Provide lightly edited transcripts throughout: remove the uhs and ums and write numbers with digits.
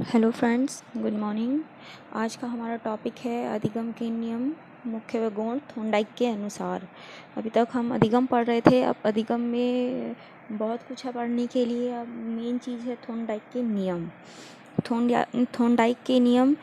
Hello friends, good morning. आज का हमारा टॉपिक है अधिगम के नियम, मुख्य व गौण थॉर्नडाइक के अनुसार। अभी तक हम अधिगम पढ़ रहे थे। अब अधिगम में बहुत कुछ है पढ़ने के लिए। अब मेन चीज़ है थॉर्नडाइक के नियम। थॉर्नडाइक के नियम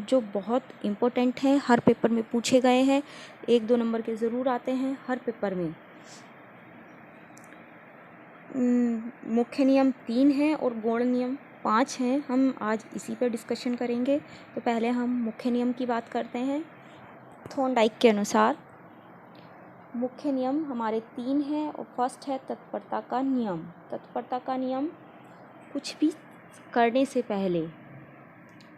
जो बहुत इम्पोर्टेंट हैं, हर पेपर में पूछे गए हैं। 1-2 नंबर के ज़रूर आते हैं हर पेपर में। मुख्य नियम 3 हैं और गौण नियम 5 हैं। हम आज इसी पर डिस्कशन करेंगे। तो पहले हम मुख्य नियम की बात करते हैं। थॉर्नडाइक के अनुसार मुख्य नियम हमारे 3 हैं और फर्स्ट है तत्परता का नियम। तत्परता का नियम कुछ भी करने से पहले,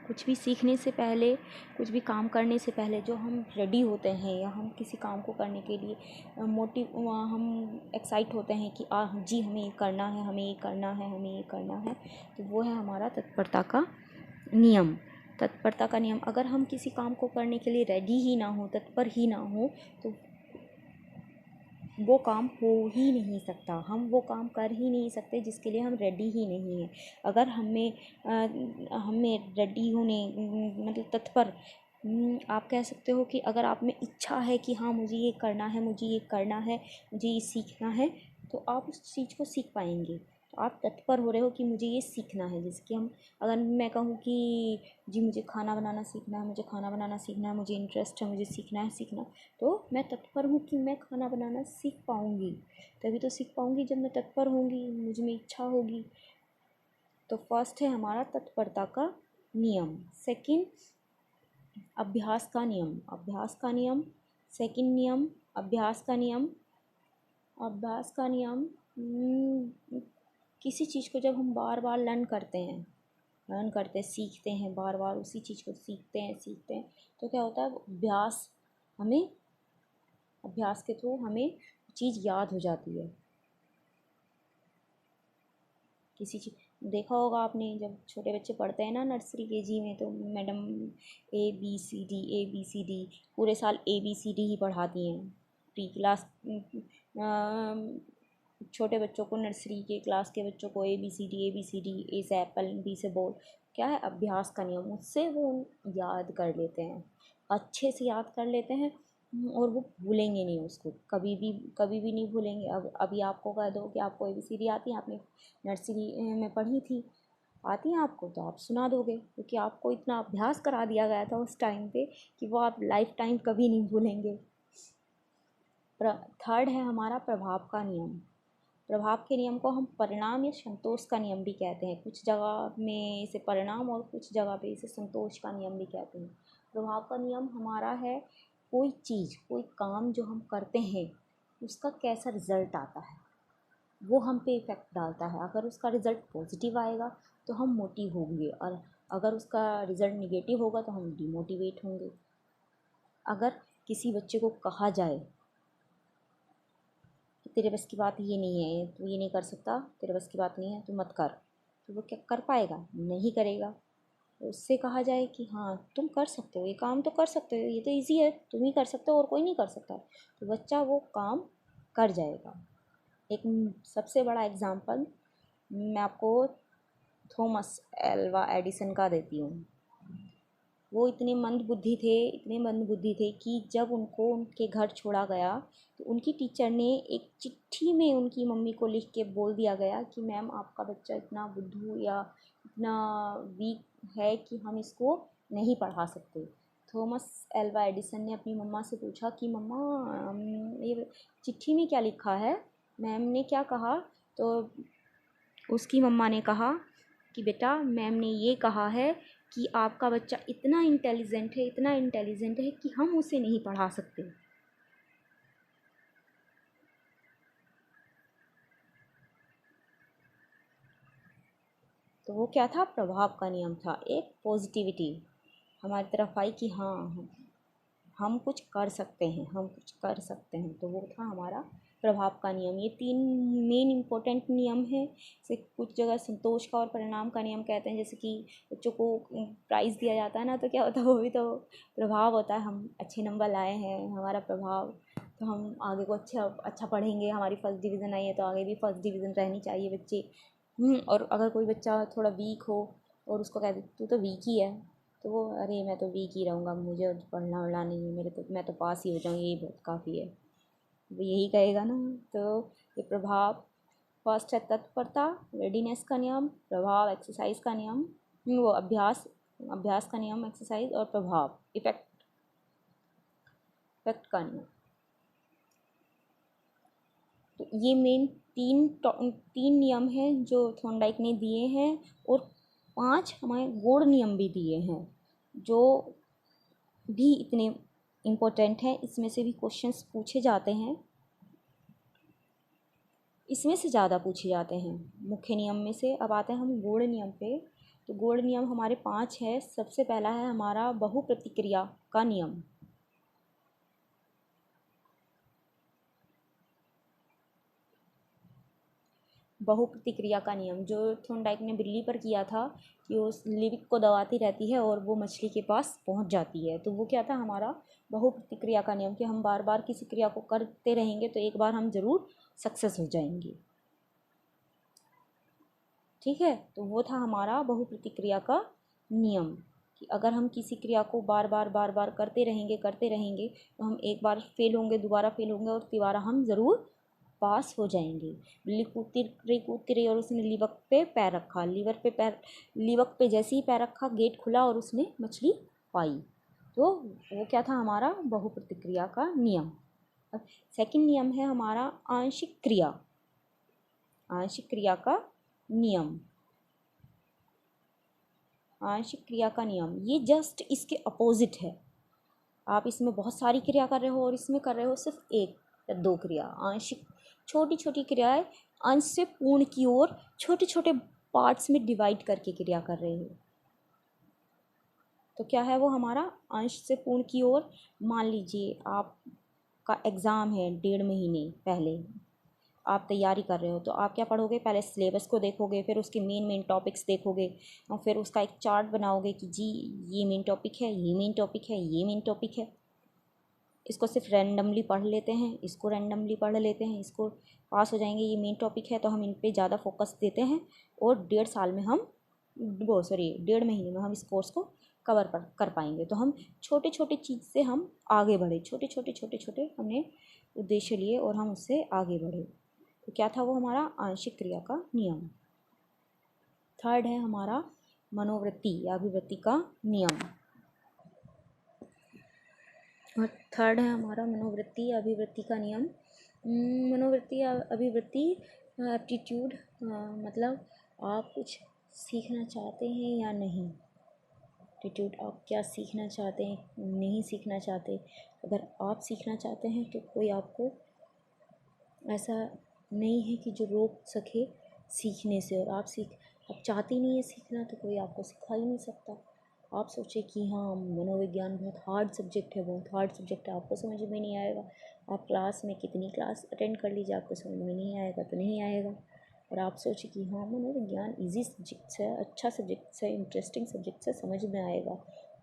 कुछ भी सीखने से पहले, कुछ भी काम करने से पहले जो हम रेडी होते हैं या हम किसी काम को करने के लिए हम एक्साइट होते हैं कि जी हमें ये करना है, हमें ये करना है, हमें ये करना है, तो वो है हमारा तत्परता का नियम। तत्परता का नियम, अगर हम किसी काम को करने के लिए रेडी ही ना हो, तत्पर ही ना हो, तो वो काम हो ही नहीं सकता। हम वो काम कर ही नहीं सकते जिसके लिए हम रेडी ही नहीं हैं। अगर हमें रेडी होने मतलब तत्पर, आप कह सकते हो कि अगर आप में इच्छा है कि हाँ मुझे ये करना है, मुझे ये करना है, मुझे ये सीखना है, तो आप उस चीज़ को सीख पाएंगे। तो आप तत्पर हो रहे हो कि मुझे ये सीखना है। जैसे कि अगर मैं कहूँ कि जी मुझे खाना बनाना सीखना है, मुझे खाना बनाना सीखना है, मुझे इंटरेस्ट है, मुझे सीखना है सीखना, तो मैं तत्पर हूँ कि मैं खाना बनाना सीख पाऊँगी। तभी तो सीख पाऊँगी जब मैं तत्पर होंगी, मुझ में इच्छा होगी। तो फर्स्ट है हमारा तत्परता का नियम। सेकंड, अभ्यास का नियम। अभ्यास का नियम, सेकंड नियम अभ्यास का नियम। अभ्यास का नियम, किसी चीज़ को जब हम बार बार लर्न करते हैं, सीखते हैं, बार बार उसी चीज़ को सीखते हैं, तो क्या होता है, अभ्यास के थ्रू हमें चीज़ याद हो जाती है। किसी चीज़ देखा होगा आपने, जब छोटे बच्चे पढ़ते हैं ना नर्सरी केजी में, तो मैडम ABCD पूरे साल ABCD ही पढ़ाती हैं। प्री क्लास छोटे बच्चों को, नर्सरी के क्लास के बच्चों को ABCD, ए से एप्पल, B से बॉल, क्या है, अभ्यास का नियम। उससे वो याद कर लेते हैं, अच्छे से याद कर लेते हैं, और वो भूलेंगे नहीं उसको, कभी भी नहीं भूलेंगे। अब अभी आपको कह दो कि आपको ABCD आती है, आपने नर्सरी में पढ़ी थी, आती है आपको, तो आप सुना दोगे, क्योंकि आपको इतना अभ्यास करा दिया गया था उस टाइम पे कि वो आप लाइफ टाइम कभी नहीं भूलेंगे। थर्ड है हमारा प्रभाव का नियम। प्रभाव के नियम को हम परिणाम या संतोष का नियम भी कहते हैं। कुछ जगह में इसे परिणाम और कुछ जगह पे इसे संतोष का नियम भी कहते हैं। प्रभाव का नियम हमारा है, कोई चीज़, कोई काम जो हम करते हैं, उसका कैसा रिज़ल्ट आता है, वो हम पे इफ़ेक्ट डालता है। अगर उसका रिज़ल्ट पॉजिटिव आएगा तो हम मोटिव होंगे, और अगर उसका रिज़ल्ट निगेटिव होगा तो हम डिमोटिवेट होंगे। अगर किसी बच्चे को कहा जाए कि तेरे बस की बात ये नहीं है, तू ये नहीं कर सकता, तेरे बस की बात नहीं है, तू मत कर, तो वो क्या कर पाएगा? नहीं करेगा। तो उससे कहा जाए कि हाँ तुम कर सकते हो, ये काम तो कर सकते हो, ये तो इजी है, तुम ही कर सकते हो और कोई नहीं कर सकता, तो बच्चा वो काम कर जाएगा। एक सबसे बड़ा एग्ज़ाम्पल मैं आपको थॉमस एल्वा एडिसन का देती हूँ। वो इतने मंद बुद्धि थे कि जब उनको उनके घर छोड़ा गया, तो उनकी टीचर ने एक चिट्ठी में उनकी मम्मी को लिख के बोल दिया गया कि मैम आपका बच्चा इतना बुद्धू या इतना वीक है कि हम इसको नहीं पढ़ा सकते। थॉमस एल्वा एडिसन ने अपनी मम्मा से पूछा कि मम्मा ये चिट्ठी में क्या लिखा है, मैम ने क्या कहा? तो उसकी मम्मा ने कहा कि बेटा मैम ने ये कहा है कि आपका बच्चा इतना इंटेलिजेंट है, इतना इंटेलिजेंट है कि हम उसे नहीं पढ़ा सकते। तो वो क्या था? प्रभाव का नियम था। एक पॉजिटिविटी हमारी तरफ आई कि हाँ हम कुछ कर सकते हैं, हम कुछ कर सकते हैं, तो वो था हमारा प्रभाव का नियम। ये 3 मेन इम्पोर्टेंट नियम है। जैसे कुछ जगह संतोष का और परिणाम का नियम कहते हैं। जैसे कि बच्चों को प्राइज़ दिया जाता है ना, तो क्या होता है, वो भी तो प्रभाव होता है। हम अच्छे नंबर लाए हैं, हमारा प्रभाव, तो हम आगे को अच्छा पढ़ेंगे। हमारी फर्स्ट डिवीज़न आई है तो आगे भी फर्स्ट डिवीज़न रहनी चाहिए बच्चे। और अगर कोई बच्चा थोड़ा वीक हो, और उसको कह दे तू तो वीक ही है, तो वो अरे मैं तो वीक ही रहूँगा, मुझे पढ़ना वढ़ना नहीं है, मैं तो पास ही हो जाऊँ, यही बहुत काफ़ी है, वो यही कहेगा ना। तो ये प्रभाव, फर्स्ट है तत्परता, रेडीनेस का नियम, प्रभाव एक्सरसाइज का नियम, वो अभ्यास, अभ्यास का नियम एक्सरसाइज, और प्रभाव इफेक्ट, इफेक्ट का नियम। तो ये मेन तीन नियम हैं जो थॉर्नडाइक ने दिए हैं, और 5 हमारे गॉड नियम भी दिए हैं जो भी इतने इम्पोर्टेंट हैं। इसमें से भी क्वेश्चंस पूछे जाते हैं, इसमें से ज़्यादा पूछे जाते हैं मुख्य नियम में से। अब आते हैं हम गूढ़ नियम पे। तो गूढ़ नियम हमारे 5 है। सबसे पहला है हमारा बहुप्रतिक्रिया का नियम। बहुप्रतिक्रिया का नियम जो थॉर्नडाइक ने बिल्ली पर किया था कि वो उस लिविक को दबाती रहती है और वो मछली के पास पहुंच जाती है। तो वो क्या था हमारा बहुप्रतिक्रिया का नियम, कि हम बार बार किसी क्रिया को करते रहेंगे तो एक बार हम ज़रूर सक्सेस हो जाएंगे। ठीक है, तो वो था हमारा बहुप्रतिक्रिया का नियम, कि अगर हम किसी क्रिया को बार बार करते रहेंगे तो हम एक बार फेल होंगे, दोबारा फेल होंगे, और तिबारा हम ज़रूर पास हो जाएंगे। बिल्ली कूदती रही और उसने लीवक पे पैर रखा, लीवक पे जैसे ही पैर रखा गेट खुला और उसने मछली पाई। तो वो क्या था हमारा बहुप्रतिक्रिया का नियम। अब सेकंड नियम है हमारा आंशिक क्रिया, आंशिक क्रिया का नियम। आंशिक क्रिया का नियम ये जस्ट इसके अपोजिट है। आप इसमें बहुत सारी क्रिया कर रहे हो और इसमें कर रहे हो सिर्फ एक या दो क्रिया। आंशिक छोटी छोटी क्रियाएं अंश से पूर्ण की ओर छोटे छोटे पार्ट्स में डिवाइड करके क्रिया कर रहे हो। तो क्या है वो हमारा अंश से पूर्ण की ओर। मान लीजिए आपका एग्ज़ाम है 1.5 महीने पहले, आप तैयारी कर रहे हो, तो आप क्या पढ़ोगे, पहले सिलेबस को देखोगे, फिर उसके मेन टॉपिक्स देखोगे, और फिर उसका एक चार्ट बनाओगे कि जी ये मेन टॉपिक है, ये मेन टॉपिक है, ये मेन टॉपिक है। इसको सिर्फ रैंडमली पढ़ लेते हैं, इसको रैंडमली पढ़ लेते हैं, इसको पास हो जाएंगे, ये मेन टॉपिक है तो हम इन पे ज़्यादा फोकस देते हैं, और 1.5 साल में हम 1.5 महीने में हम इस कोर्स को कवर कर पाएंगे। तो हम छोटे छोटे चीज़ से हम आगे बढ़े, छोटे छोटे हमने उद्देश्य लिए और हम उससे आगे बढ़े। तो क्या था वो हमारा आंशिक क्रिया का नियम। थर्ड है हमारा मनोवृत्ति या अभिवृत्ति का नियम। और थर्ड है हमारा मनोवृत्ति या अभिवृत्ति का नियम। मनोवृत्ति या अभिवृत्ति एप्टीट्यूड, मतलब आप कुछ सीखना चाहते हैं या नहीं। एप्टीट्यूड, आप क्या सीखना चाहते हैं, नहीं सीखना चाहते। अगर आप सीखना चाहते हैं तो कोई आपको ऐसा नहीं है कि जो रोक सके सीखने से, और आप चाहते ही नहीं है सीखना तो कोई आपको सिखा ही नहीं सकता। आप सोचे कि हाँ मनोविज्ञान बहुत हार्ड सब्जेक्ट है, बहुत हार्ड सब्जेक्ट है, आपको समझ में नहीं आएगा। आप क्लास में कितनी क्लास अटेंड कर लीजिए, आपको समझ में नहीं आएगा तो नहीं आएगा। और आप सोचे कि हाँ मनोविज्ञान इजी सब्जेक्ट्स है, अच्छा सब्जेक्ट्स है, इंटरेस्टिंग सब्जेक्ट्स है, समझ में आएगा,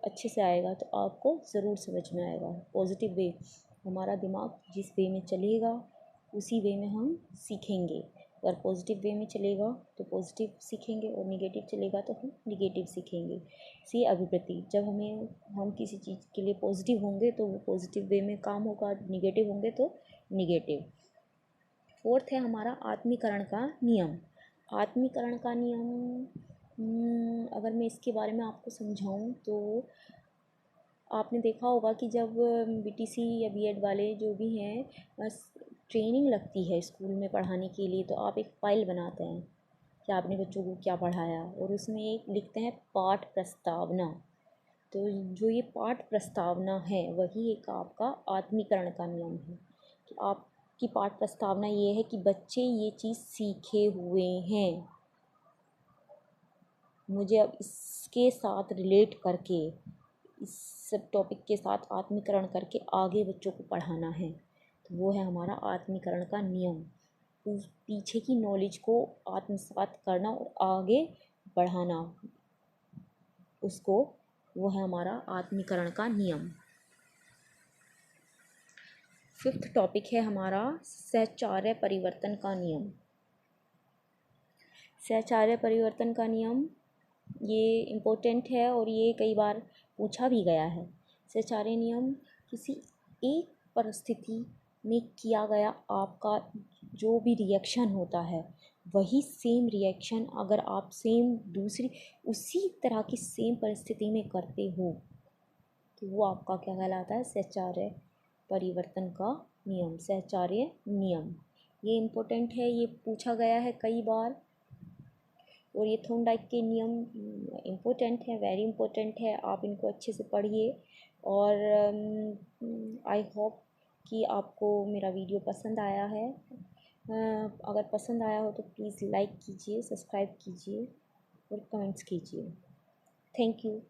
अच्छे से आएगा, तो आपको ज़रूर समझ में आएगा। पॉजिटिव वे, हमारा दिमाग जिस वे में चलेगा उसी वे में हम सीखेंगे। अगर पॉजिटिव वे में चलेगा तो पॉजिटिव सीखेंगे, और निगेटिव चलेगा तो हम निगेटिव सीखेंगे। सी अभिवृत्ति, जब हम किसी चीज़ के लिए पॉजिटिव होंगे तो वो पॉजिटिव वे में काम होगा, निगेटिव होंगे तो निगेटिव। फोर्थ है हमारा आत्मीकरण का नियम। आत्मीकरण का नियम, अगर मैं इसके बारे में आपको समझाऊं तो आपने देखा होगा कि जब बीटीसी या बीएड वाले जो भी हैं ट्रेनिंग लगती है स्कूल में पढ़ाने के लिए, तो आप एक फ़ाइल बनाते हैं कि आपने बच्चों को क्या पढ़ाया, और उसमें एक लिखते हैं पाठ प्रस्तावना। तो जो ये पाठ प्रस्तावना है वही एक आपका आत्मीकरण का नियम है, कि आपकी पाठ प्रस्तावना ये है कि बच्चे ये चीज़ सीखे हुए हैं, मुझे अब इसके साथ रिलेट करके, इस सब टॉपिक के साथ आत्मीकरण करके आगे बच्चों को पढ़ाना है। तो वो है हमारा आत्मीकरण का नियम, उस पीछे की नॉलेज को आत्मसात करना और आगे बढ़ाना उसको, वो है हमारा आत्मीकरण का नियम। फिफ्थ टॉपिक है हमारा सहचार्य परिवर्तन का नियम। सहचार्य परिवर्तन का नियम ये इम्पोर्टेंट है और ये कई बार पूछा भी गया है। सहचार्य नियम किसी एक परिस्थिति में किया गया आपका जो भी रिएक्शन होता है, वही सेम रिएक्शन अगर आप सेम दूसरी उसी तरह की सेम परिस्थिति में करते हो तो वो आपका क्या कहलाता है? सहचार्य परिवर्तन का नियम, सहचार्य नियम। ये इम्पोर्टेंट है, ये पूछा गया है कई बार। और ये थॉर्नडाइक के नियम इम्पोर्टेंट है, वेरी इम्पोर्टेंट है। आप इनको अच्छे से पढ़िए और आई होप कि आपको मेरा वीडियो पसंद आया है। अगर पसंद आया हो तो प्लीज़ लाइक कीजिए, सब्सक्राइब कीजिए और कमेंट्स कीजिए। Thank you.